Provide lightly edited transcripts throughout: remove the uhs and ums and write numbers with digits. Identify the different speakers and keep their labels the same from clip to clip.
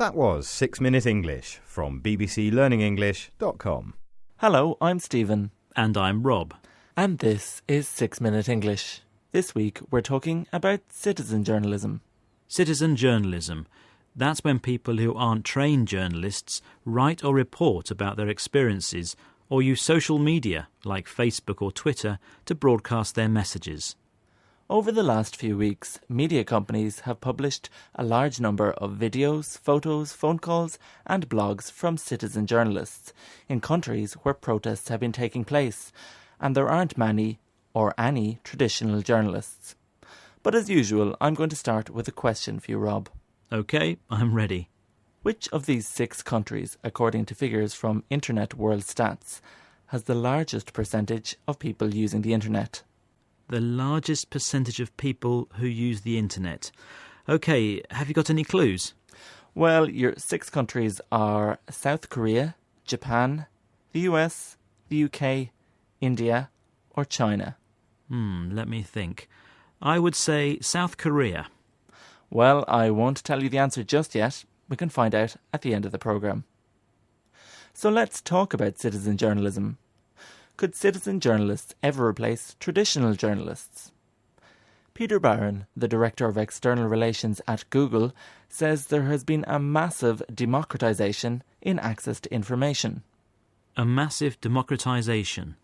Speaker 1: That was 6 Minute English from bbclearningenglish.com.
Speaker 2: Hello, I'm Stephen.
Speaker 3: And I'm Rob.
Speaker 2: And this is 6 Minute English. This week we're talking about citizen journalism.
Speaker 3: Citizen journalism. That's when people who aren't trained journalists write or report about their experiences or use social media like Facebook or Twitter to broadcast their messages.
Speaker 2: Over the last few weeks, media companies have published a large number of videos, photos, phone calls and blogs from citizen journalists in countries where protests have been taking place, and there aren't many or any traditional journalists. But as usual, I'm going to start with a question for you, Rob.
Speaker 3: OK, I'm ready.
Speaker 2: Which of these 6 countries, according to figures from Internet World Stats, has the largest percentage of people using the internet?
Speaker 3: The largest percentage of people who use the internet. OK, have you got any clues?
Speaker 2: Well, your 6 countries are South Korea, Japan, the US, the UK, India or China.
Speaker 3: Let me think. I would say South Korea.
Speaker 2: Well, I won't tell you the answer just yet. We can find out at the end of the programme. So let's talk about citizen journalism. Could citizen journalists ever replace traditional journalists? Peter Barron, the Director of External Relations at Google, says there has been a massive democratisation in access to information.
Speaker 3: A massive democratisation.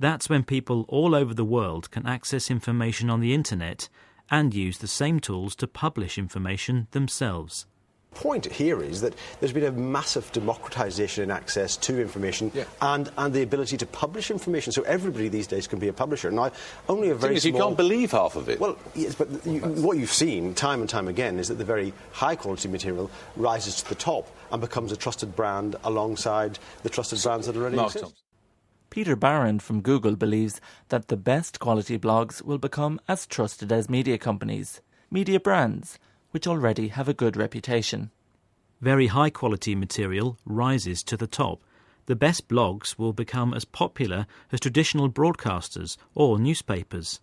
Speaker 3: That's when people all over the world can access information on the internet and use the same tools to publish information themselves.
Speaker 4: The point here is that there's been a massive democratisation in access to information and the ability to publish information. So everybody these days can be a publisher. Now, only a very small...
Speaker 5: You can't believe half of it.
Speaker 4: Well, yes, but what you've seen time and time again is that the very high-quality material rises to the top and becomes a trusted brand alongside the trusted brands that already exist.
Speaker 2: Peter Barron from Google believes that the best quality blogs will become as trusted as media companies, media brands, which already have a good reputation.
Speaker 3: Very high-quality material rises to the top. The best blogs will become as popular as traditional broadcasters or newspapers.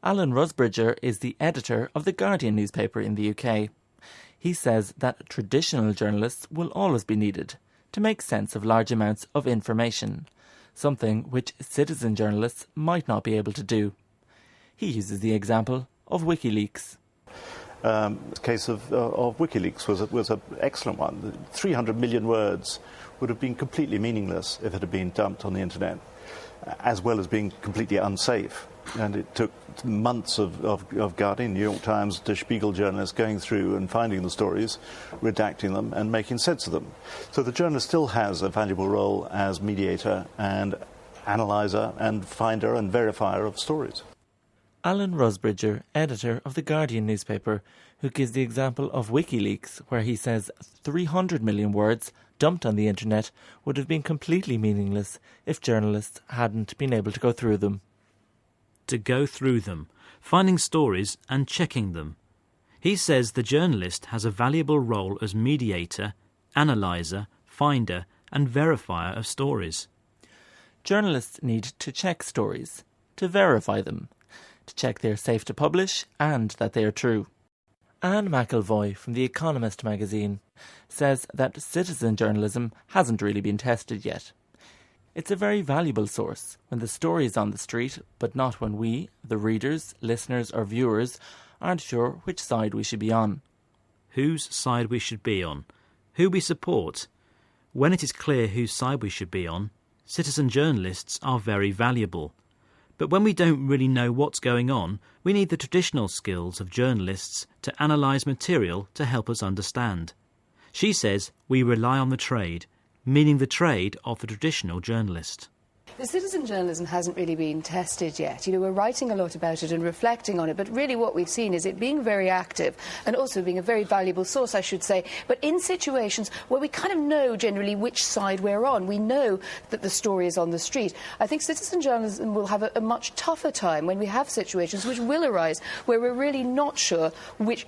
Speaker 2: Alan Rusbridger is the editor of The Guardian newspaper in the UK. He says that traditional journalists will always be needed to make sense of large amounts of information, something which citizen journalists might not be able to do. He uses the example of WikiLeaks.
Speaker 6: The case of WikiLeaks was an excellent one. 300 million words would have been completely meaningless if it had been dumped on the internet, as well as being completely unsafe. And it took months of Guardian, New York Times, Der Spiegel journalists going through and finding the stories, redacting them and making sense of them. So the journalist still has a valuable role as mediator and analyser and finder and verifier of stories.
Speaker 2: Alan Rusbridger, editor of The Guardian newspaper, who gives the example of WikiLeaks, where he says 300 million words dumped on the internet would have been completely meaningless if journalists hadn't been able to go through them.
Speaker 3: To go through them, finding stories and checking them. He says the journalist has a valuable role as mediator, analyser, finder and verifier of stories.
Speaker 2: Journalists need to check stories, to verify them, to check they're safe to publish and that they are true. Anne McElvoy from The Economist magazine says that citizen journalism hasn't really been tested yet. It's a very valuable source when the story is on the street, but not when we, the readers, listeners or viewers, aren't sure which side we should be on.
Speaker 3: Whose side we should be on, who we support. When it is clear whose side we should be on, citizen journalists are very valuable. But when we don't really know what's going on, we need the traditional skills of journalists to analyse material to help us understand. She says we rely on the trade, meaning the trade of the traditional journalist.
Speaker 7: The citizen journalism hasn't really been tested yet. You know, we're writing a lot about it and reflecting on it, but really what we've seen is it being very active and also being a very valuable source, I should say, but in situations where we kind of know generally which side we're on. We know that the story is on the street. I think citizen journalism will have a much tougher time when we have situations which will arise where we're really not sure which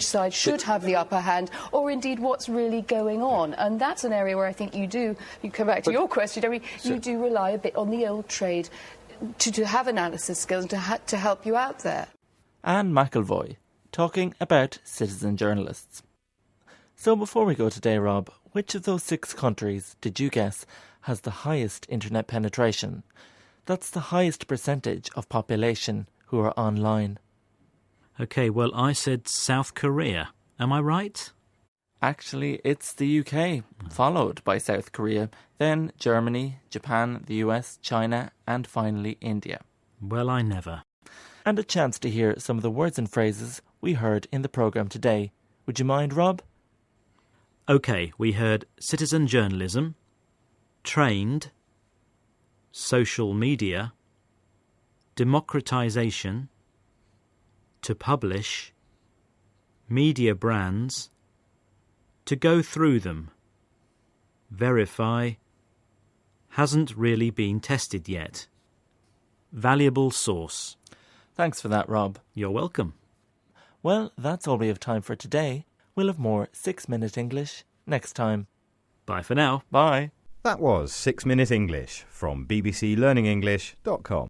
Speaker 7: side should have the upper hand or indeed what's really going on. And that's an area where I think you come back to your question, you do rely a bit on the old trade to have analysis skills and to help you out there.
Speaker 2: Anne McElvoy, talking about citizen journalists. So before we go today, Rob, which of those 6 countries did you guess has the highest internet penetration? That's the highest percentage of population who are online.
Speaker 3: OK, well, I said South Korea. Am I right?
Speaker 2: Actually, it's the UK, followed by South Korea, then Germany, Japan, the US, China, and finally India.
Speaker 3: Well, I never.
Speaker 2: And a chance to hear some of the words and phrases we heard in the programme today. Would you mind, Rob?
Speaker 3: OK, we heard citizen journalism, trained, social media, democratisation, to publish, media brands, to go through them, verify, hasn't really been tested yet, valuable source.
Speaker 2: Thanks for that, Rob.
Speaker 3: You're welcome.
Speaker 2: Well, that's all we have time for today. We'll have more 6-Minute English next time.
Speaker 3: Bye for now.
Speaker 2: Bye.
Speaker 1: That was 6 Minute English from bbclearningenglish.com.